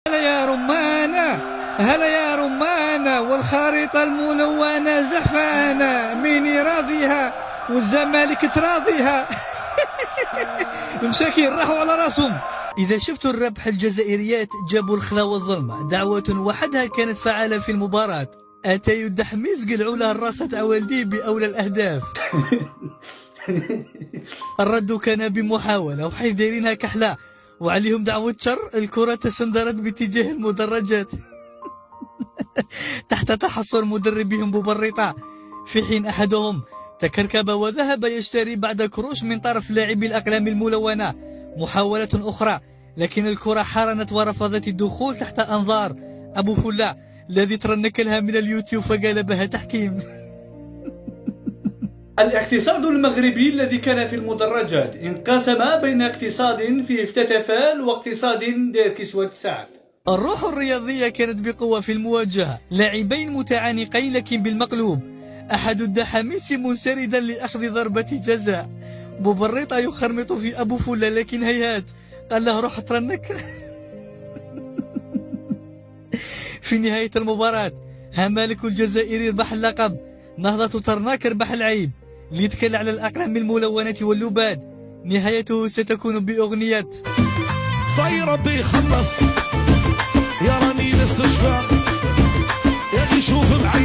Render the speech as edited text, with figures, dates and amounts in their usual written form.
هلا يا رمانة، هلا يا رمانة، والخريطة الملونة زحفانة، ميني راضيها والزمالك تراضيها. مساكين راحوا على راسهم. إذا شفتوا الربح الجزائريات جابوا الخلا والظلمة، دعوة وحدها كانت فعالة في المباراة. أتايو الدحميس قلعوا لها الراس تاع والديه بأولى الأهداف. الرد كان بمحاولة وحيث دايرينها كحلة وعليهم دعوة شر. الكرة تسندرت باتجاه المدرجات تحت تحصن مدربهم ببريطة، في حين أحدهم تكركب وذهب يشتري بعد كروش من طرف لاعبي الأقلام الملونة. محاولة أخرى لكن الكرة حارنت ورفضت الدخول تحت أنظار أبو فلا الذي ترنك لها من اليوتيوب فقالبها تحكيم. الاقتصاد المغربي الذي كان في المدرجات انقسم بين اقتصاد فيه افتتفال واقتصاد دير كسوة سعد. الروح الرياضية كانت بقوة في المواجهة، لاعبين متعانقين لكن بالمقلوب. أحد الدحاميس منسردا لأخذ ضربة جزاء، بوبريطة يخرمط في أبو فلا لكن هيهات قال له روح ترنك. في نهاية المباراة هامالك الجزائري ربح اللقب، نهضة ترناك ربح العيب اللي يتكل على الأقلام الملونة واللباد. نهايته ستكون بأغنية صاي ربي يخلص يا راني نستشفى يا اللي يشوف بعين